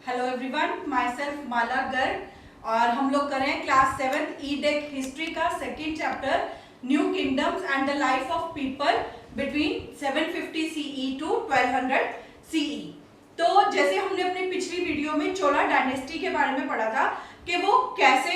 Hello everyone, myself Mala Garg और हम लोग कर रहे हैं क्लास 7 ई-डेक हिस्ट्री का second chapter new kingdoms and the life of people between 750 CE to 1200 CE. तो जैसे हमने अपनी पिछली वीडियो में चोला डायनेस्टी के बारे में पढ़ा था कि वो कैसे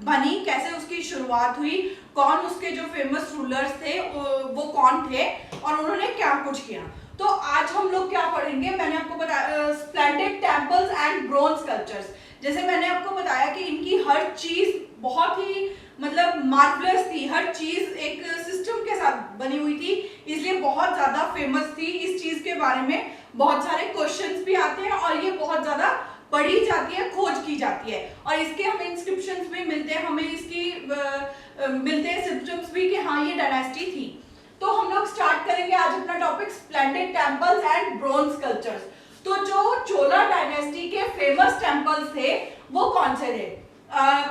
बनी, कैसे उसकी शुरुआत हुई, कौन उसके जो फेमस रूलर्स थे वो कौन थे और उन्होंने क्या कुछ किया। तो आज हम लोग क्या पढ़ेंगे, मैंने आपको बताया splendid temples and bronze sculptures. जैसे मैंने आपको बताया कि इनकी हर चीज बहुत ही मतलब मार्वलस थी, हर चीज एक सिस्टम के साथ बनी हुई थी, इसलिए बहुत ज्यादा फेमस थी। इस चीज के बारे में बहुत सारे क्वेश्चंस भी आते हैं और ये बहुत ज्यादा पढ़ी जाती है, खोज की जाती है और इसके हमें इंस्क्रिप्शंस भी मिलते हैं, हमें इसकी मिलते हैं सिम्टम्स भी कि हाँ ये डायनेस्टी थी। तो हम लोग स्टार्ट करेंगे आज अपना topic splendid temples and bronze sculptures. तो जो चोला डायनेस्टी के फेमस टेम्पल्स थे वो कौन से थे?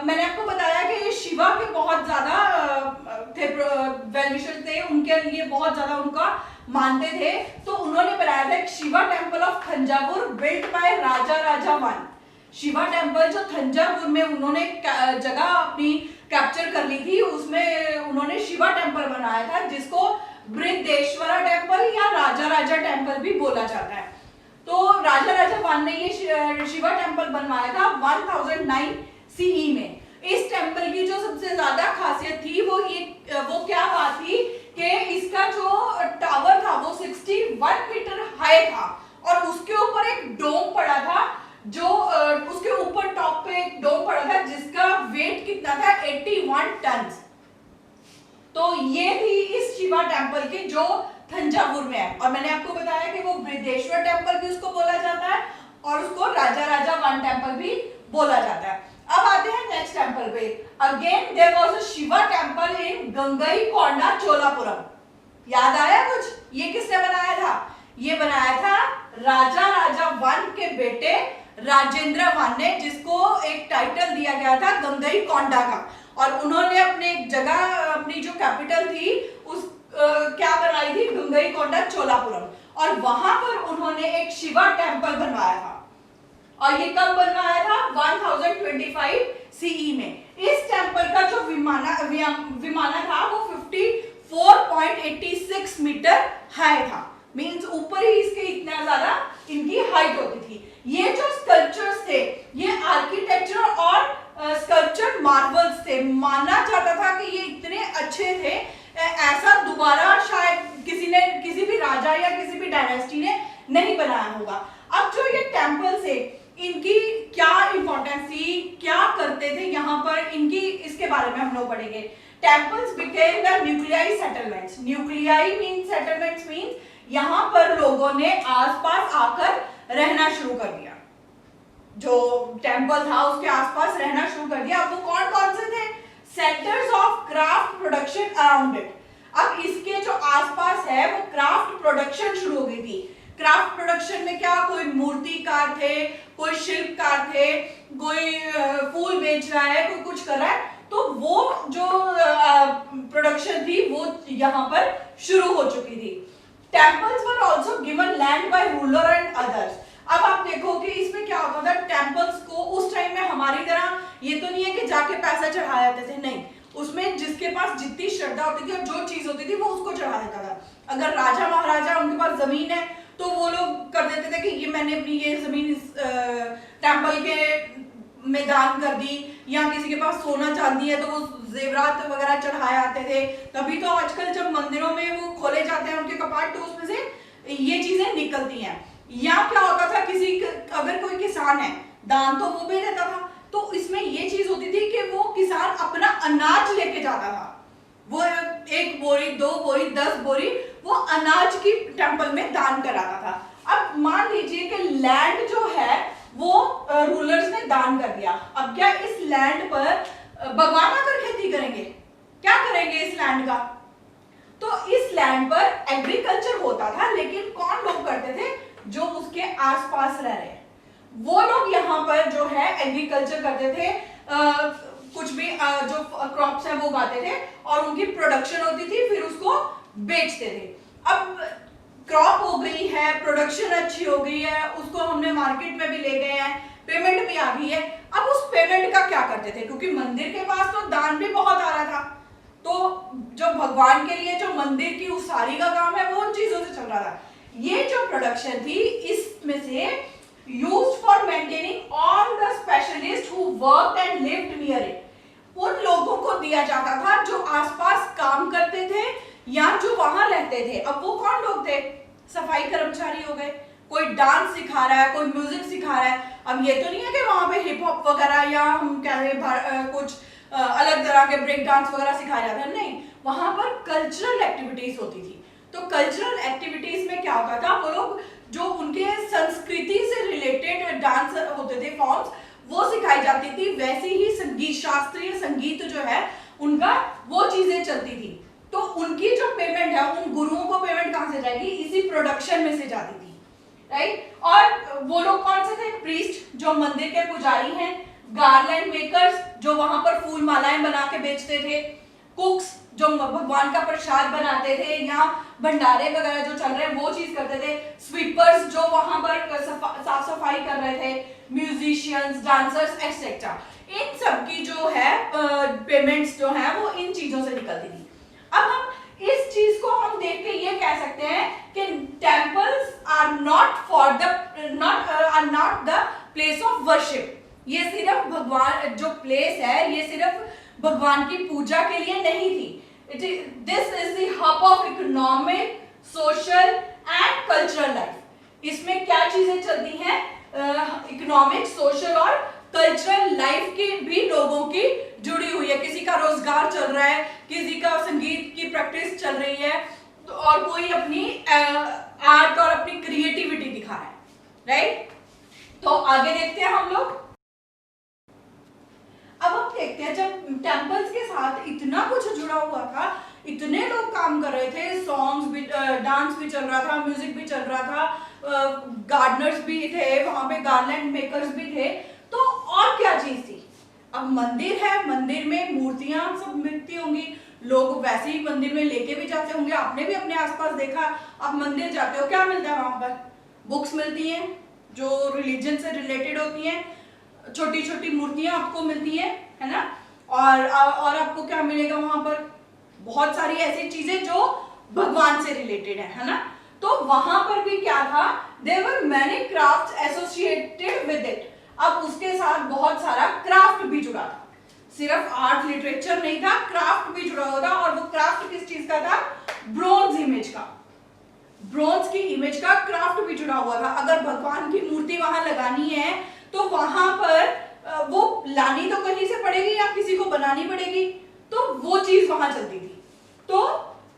मैंने आपको बताया कि ये शिवा के बहुत ज्यादा थे, वेल थे, उनके लिए बहुत ज्यादा उनका मानते थे। तो उन्होंने बनाया था एक Shiva temple of Thanjavur built by Raja Raja one. Shiva temple जो थंजावुर में उन्होंने जगह अपनी कैप्चर कर ली थी, उसमें उन्होंने शिवा टेम्पल बनाया था जिसको बृहदेश्वरा टेम्पल या राजा राजा टेम्पल भी बोला जाता है। तो राजा राजा वन ने ये शिवा टेम्पल बनवाया था 1009 सीई में। इस टेम्पल की जो सबसे ज्यादा खासियत थी वो क्या बात थी कि इसका जो टावर था वो 61 मीटर हाई था और उसके ऊपर एक डोम पड़ा था, जो उसके ऊपर टॉप पे एक डोम पड़ा था जिसका वेट कितना था 81 टन। तो ये थी इस शिवा टेम्पल की जो थंजावुर में है और मैंने आपको बताया कि वो बृहदेश्वर टेम्पल भी उसको बोला जाता है और उसको राजा राजा वन टेम्पल भी बोला जाता है। अब आते हैं नेक्स्ट टेम्पल पे। Again there was a Shiva temple in Gangaikonda Cholapuram. याद आया कुछ? ये किसने बनाया था? ये बनाया था राजा राजा वन के बेटे राजेंद्र वन ने, जिसको एक टाइटल दिया गया था गंगईकोंडा का। और उन्होंने अपने एक जगह, अपनी जो कैपिटल थी उस क्या बनाई थी? गंगईकोंडा चोलापुरम। और वहां पर उन्होंने एक शिवा टेम्पल बनवाया था और ये कब बनवाया था? 1025 सीई में। इस टेम्पल का जो विमाना था वो 54.86 मीटर हाई था, मींस ऊपर ही इसके इतना ज्यादा इनकी हाइट होती थी। ये जो स्कल्पचर्स थे ये आर्किटेक्चर और स्कल्पचर मार्वल्स थे। माना जाता था कि ये इतने अच्छे थे, ऐसा दोबारा शायद किसी भी राजा या किसी भी डायनेस्टी ने नहीं बनाया होगा। अब जो ये टेम्पल्स है इनकी क्या इंपॉर्टेंस थी, क्या करते थे यहाँ पर, इनकी इसके बारे में हम लोग पढ़ेंगे। Temples became the nuclei settlements. Nuclei means settlements means यहाँ पर लोगों ने आसपास आकर रहना शुरू कर दिया। जो टेम्पल था उसके आसपास रहना शुरू कर दिया। अब वो कौन कौन से थे? Centres of craft production around it. अब इसके जो आसपास है वो क्राफ्ट प्रोडक्शन शुरू हो गई थी। क्राफ्ट प्रोडक्शन में क्या? कोई मूर्तिकार थे, कोई शिल्पकार थे, कोई फूल बेच रहा है, कोई कुछ कर रहा है। तो वो जो प्रोडक्शन थी वो यहाँ पर शुरू हो चुकी थी। Temples were also given land by ruler and others. अब आप देखो कि इसमें क्या होता था, टेम्पल्स को उस टाइम में हमारी तरह ये तो नहीं है कि जाके पैसा चढ़ा जाते थे, नहीं, उसमें जिसके पास जितनी श्रद्धा होती थी और जो चीज होती थी वो उसको चढ़ा देता था। अगर राजा महाराजा उनके पास जमीन है तो वो लोग कर देते थे कि ये मैंने अपनी ये जमीन इस टेम्पल के में दान कर दी, या किसी के पास सोना चांदी है तो वो जेवरात वगैरह चढ़ाए आते थे। तभी तो आजकल जब मंदिरों में वो खोले जाते हैं उनके कपाट तो उसमें से ये चीजें निकलती हैं। या क्या होता था, अगर कोई किसान है दान तो वो भी देता था। तो इसमें ये चीज होती थी कि वो किसान अपना अनाज लेके जाता था, वो 1 बोरी 2 बोरी 10 बोरी वो अनाज की टेम्पल में दान कराता था। अब मान लीजिए कि लैंड जो है वो रूलर्स ने दान कर दिया। अब क्या इस लैंड पर भगवान आकर खेती करेंगे? क्या करेंगे इस लैंड का? तो इस लैंड पर एग्रीकल्चर होता था, लेकिन कौन लोग करते थे? जो उसके आसपास रह रहे, वो लोग यहाँ पर जो है एग्रीकल्चर करते थे, कुछ भी जो क्रॉप्स है वो उगाते थे और उनकी प्रोडक्शन होती थी, फिर उसको बेचते थे। अब क्रॉप हो गई है, प्रोडक्शन अच्छी हो गई है, उसको हमने मार्केट में भी ले गए हैं, पेमेंट भी आ गई है। अब उस पेमेंट का क्या करते थे, क्योंकि मंदिर के पास तो दान भी बहुत आ रहा था, तो जो भगवान के लिए जो मंदिर की उसारी का काम है वो उन चीजों से चल रहा था। ये जो प्रोडक्शन थी इसमें से used for maintaining all the specialist who worked and lived near it, उन लोगों को दिया जाता था जो आसपास काम करते थे या जो वहां रहते थे। अब वो कौन लोग थे, सफाई कर्मचारी हो गए, कोई डांस सिखा रहा है, कोई म्यूजिक सिखा रहा है। अब ये तो नहीं है कि वहां पे हिप हॉप वगैरह या हम कह रहे कुछ अलग तरह के ब्रेक डांस वगैरह सिखाया जाता है, नहीं, वहां पर कल्चरल एक्टिविटीज होती थी। तो कल्चरल एक्टिविटीज में क्या होता था, वो लोग जो उनके संस्कृति से रिलेटेड डांस होते थे फॉर्म्स, वो सिखाई जाती थी। वैसे ही संगीत, शास्त्रीय संगीत जो है उनका, वो चीजें चलती थी। तो उनकी जो पेमेंट है, उन गुरुओं को पेमेंट कहां से जाएगी, इसी प्रोडक्शन में से जाती थी, राइट। और वो लोग कौन से थे, प्रीस्ट जो मंदिर के पुजारी हैं, गार्लैंड मेकर्स जो वहां पर फूल मालाएं बना के बेचते थे, कुक्स जो भगवान का प्रसाद बनाते थे या भंडारे वगैरह जो चल रहे हैं वो चीज करते थे, स्वीपर्स जो वहां पर साफ सफाई कर रहे थे, म्यूजिशियंस, डांसर्स एक्सेट्रा, इन सब की जो है पेमेंट्स जो है वो इन चीजों से निकलती थी। अब हम इस चीज को हम देख के ये कह सकते हैं कि temples are not the place of worship. ये सिर्फ भगवान जो प्लेस है, ये सिर्फ भगवान की पूजा के लिए नहीं थी। This is the hub of economic, social and cultural life. इसमें क्या चीजें चलती हैं, इकोनॉमिक, सोशल और कल्चरल लाइफ की भी लोगों की जुड़ी हुई है। किसी का रोजगार चल रहा है, किसी का संगीत की प्रैक्टिस चल रही है, तो और कोई अपनी आर्ट और अपनी क्रिएटिविटी दिखा रहा है, राइट। तो आगे देखते हैं हम लोग। अब हम देखते हैं जब टेम्पल्स के साथ इतना कुछ जुड़ा हुआ था, इतने लोग काम कर रहे थे, सॉन्ग्स भी, डांस भी चल रहा था, म्यूजिक भी चल रहा था, गार्डनर्स भी थे वहां पे, गार्लैंड मेकर्स भी थे, तो और क्या चीज थी। अब मंदिर है, मंदिर में मूर्तियां सब मिलती होंगी, लोग वैसे ही मंदिर में लेके भी जाते होंगे, आपने भी अपने आसपास देखा, आप मंदिर जाते हो क्या मिलता है वहां पर, बुक्स मिलती हैं जो रिलीजन से रिलेटेड होती हैं, छोटी छोटी मूर्तियां आपको मिलती है ना, और आपको क्या मिलेगा वहां पर, बहुत सारी ऐसी चीजें जो भगवान से रिलेटेड है ना। तो वहां पर भी क्या था, there were many crafts associated with it. अब उसके साथ बहुत सारा क्राफ्ट भी जुड़ा था, सिर्फ आर्ट लिटरेचर नहीं था, क्राफ्ट भी जुड़ा हुआ था। और वो क्राफ्ट किस चीज का था, ब्रोंज इमेज का, ब्रोंज की इमेज का क्राफ्ट भी जुड़ा हुआ था। अगर भगवान की मूर्ति वहां लगानी है तो वहां पर वो लानी तो कहीं से पड़ेगी या किसी को बनानी पड़ेगी, तो वो चीज वहां चलती थी। तो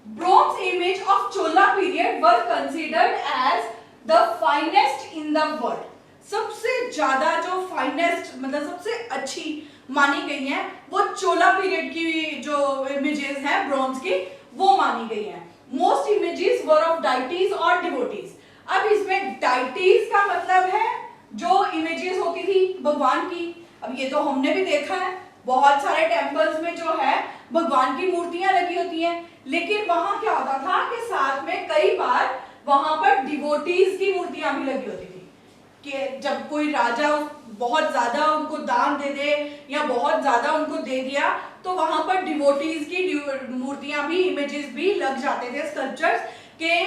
bronze image of Chola period were considered as the finest in the world. सबसे ज्यादा जो फाइनेस्ट मतलब सबसे अच्छी मानी गई है वो चोला पीरियड की जो इमेजेस हैं ब्रोंज की, वो मानी गई हैं। Most images were of deities और डिवोटीज। अब इसमें डाइटीज का मतलब है जो इमेजेस होती थी भगवान की। अब ये तो हमने भी देखा है, बहुत सारे टेम्पल्स में जो है भगवान की मूर्तियां लगी होती हैं, लेकिन वहां क्या होता था कि साथ में कई बार वहां पर डिवोटीज की मूर्तियां भी लगी होती थी, कि जब कोई राजा बहुत ज्यादा उनको दान दे दे या बहुत ज्यादा उनको दे दिया, तो वहां पर डिवोटीज की मूर्तियां भी, इमेजेस भी लग जाते थे, स्कल्पचर्स, के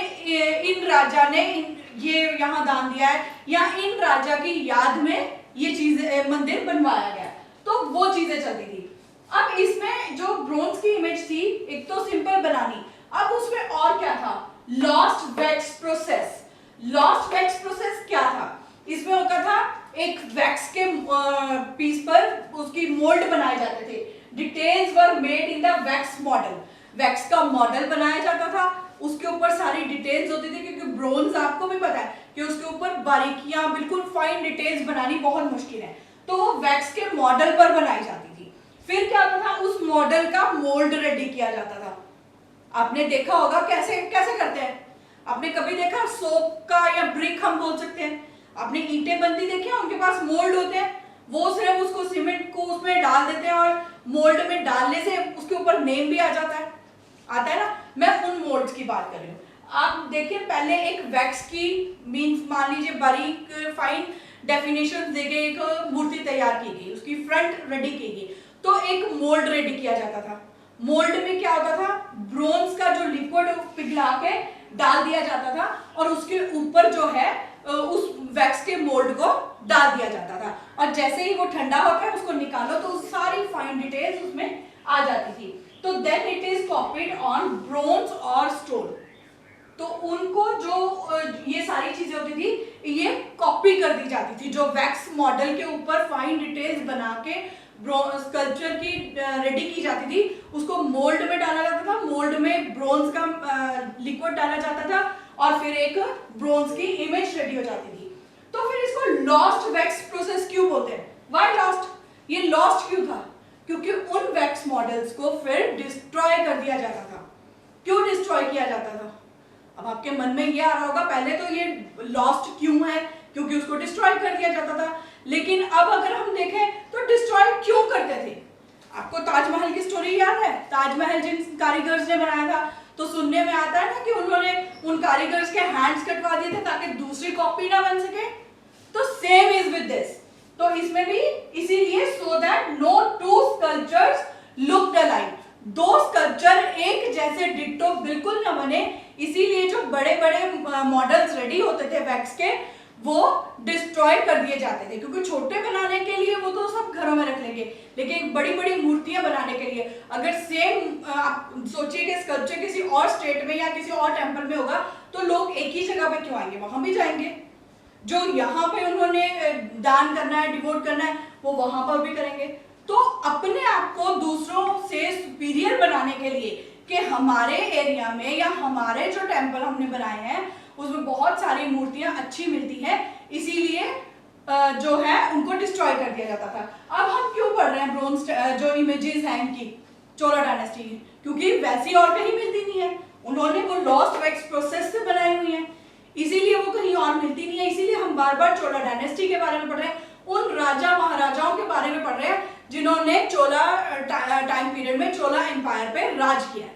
इन राजा ने ये यहाँ दान दिया है या इन राजा की याद में ये चीज मंदिर बनवाया गया, तो वो चीजें चलती थी। अब इसमें जो ब्रोंज की इमेज थी, एक तो सिंपल बनानी, अब उसमें और क्या था, lost wax process. Lost wax process क्या था, इसमें होता था एक वैक्स के पीस पर उसकी मोल्ड बनाए जाते थे। Details were made in the wax model. Wax का मॉडल बनाया जाता था, उसके ऊपर सारी डिटेल्स होती थी, क्योंकि ब्रोंज आपको भी पता है कि उसके ऊपर बारीकियां, बिल्कुल फाइन डिटेल्स बनानी बहुत मुश्किल है, तो वो वैक्स के मॉडल पर बनाई जाती थी। फिर क्या होता था, उस मॉडल का मोल्ड रेडी किया जाता था। आपने देखा होगा कैसे कैसे करते हैं, आपने कभी देखा सोप का या ब्रिक हम बोल सकते हैं, आपने ईंटें बनती देखी है, उनके पास मोल्ड होते हैं, वो सिर्फ उसको सीमेंट को उसमें डाल देते हैं और मोल्ड में डालने से उसके ऊपर नेम भी आ जाता है, आता है ना। मैं उन मोल्ड्स की बात कर रही हूँ। आप देखिए पहले एक वैक्स की मीन्स मान लीजिए बारीक फाइन डेफिनेशन देके एक मूर्ति तैयार की गई, उसकी फ्रंट रेडी की गई, तो एक मोल्ड रेडी किया जाता था। मोल्ड में क्या होता था, ब्रोंज का जो लिक्विड पिघला के डाल दिया जाता था और उसके ऊपर जो है उस वैक्स के मोल्ड को डाल दिया जाता था, और जैसे ही वो ठंडा होकर उसको निकालो तो सारी फाइन डिटेल्स उसमें आ जाती थी। तो then it is copied on bronze और स्टोन। तो उनको जो ये सारी चीजें होती थी ये कॉपी कर दी जाती थी, जो वैक्स मॉडल के ऊपर फाइन डिटेल्स बना के स्कल्पचर की रेडी की जाती थी, उसको मोल्ड में डाला जाता था, मोल्ड में ब्रोंज का लिक्विड डाला जाता था और फिर एक ब्रोंज की इमेज रेडी हो जाती थी। तो फिर इसको लॉस्ट वैक्स प्रोसेस क्यों बोलते हैं? Why lost? ये लॉस्ट क्यों था? क्योंकि उन वैक्स मॉडल्स को फिर डिस्ट्रॉय कर दिया जाता था। क्यों डिस्ट्रॉय किया जाता था? अब आपके मन में ये आ रहा होगा पहले तो ये लॉस्ट क्यों है, क्योंकि उसको डिस्ट्रॉय कर दिया जाता था, लेकिन अब अगर हम देखें तो डिस्ट्रॉय क्यों करते थे? आपको ताजमहल की स्टोरी याद है? ताजमहल जिन कारीगर्स ने बनाया था, तो सुनने में आता है ना कि उन्होंने उन कारीगर्स के हैंड्स कटवा दिए थे ताकि दूसरी कॉपी ना बन सके। तो सेम इज विद दिस। तो इसमें भी इसीलिए so that no two sculptures look alike, दो स्कल्पचर एक जैसे डिट्टो बिल्कुल न बने, इसीलिए जो बड़े बड़े मॉडल्स रेडी होते थे वैक्स के वो डिस्ट्रॉय कर दिए जाते थे, क्योंकि छोटे बनाने के लिए वो तो सब घरों में रख लेंगे, लेकिन बड़ी बड़ी मूर्तियां बनाने के लिए अगर सेम आप सोचिए कि स्कल्पचर किसी और स्टेट में या किसी और टेम्पल में होगा तो लोग एक ही जगह पे क्यों आएंगे, वहां भी जाएंगे। जो यहाँ पे उन्होंने दान करना है, डिवोट करना है, वो वहां पर भी करेंगे। तो अपने आप को दूसरों से सुपीरियर बनाने के लिए कि हमारे एरिया में या हमारे जो टेम्पल हमने बनाए हैं उसमें बहुत सारी मूर्तियां अच्छी मिलती हैं, इसीलिए जो है उनको डिस्ट्रॉय कर दिया जाता था। अब हम क्यों पढ़ रहे हैं ब्रोंज जो इमेजेस हैं इनकी चोला डायनेस्टी की? क्योंकि वैसी और कहीं मिलती नहीं है, उन्होंने वो लॉस्ट वैक्स प्रोसेस से बनाई हुई है, इसीलिए वो कहीं और मिलती नहीं है। इसीलिए हम बार बार चोला डायनेस्टी के बारे में पढ़ रहे हैं, उन राजा महाराजाओं के बारे में पढ़ रहे हैं जिन्होंने चोला टाइम पीरियड में चोला एम्पायर पे राज किया,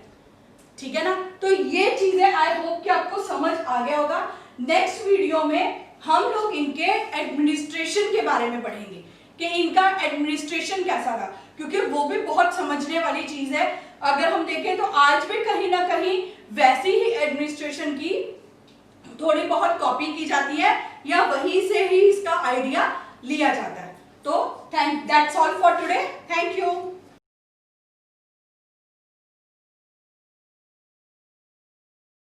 ठीक है ना। तो ये चीजें आई होप कि आपको समझ आ गया होगा। नेक्स्ट वीडियो में हम लोग इनके एडमिनिस्ट्रेशन के बारे में पढ़ेंगे कि इनका एडमिनिस्ट्रेशन कैसा था, क्योंकि वो भी बहुत समझने वाली चीज है। अगर हम देखें तो आज भी कहीं ना कहीं वैसी ही एडमिनिस्ट्रेशन की थोड़ी बहुत कॉपी की जाती है या वहीं से ही इसका आइडिया लिया जाता है। तो that's all for today, thank you.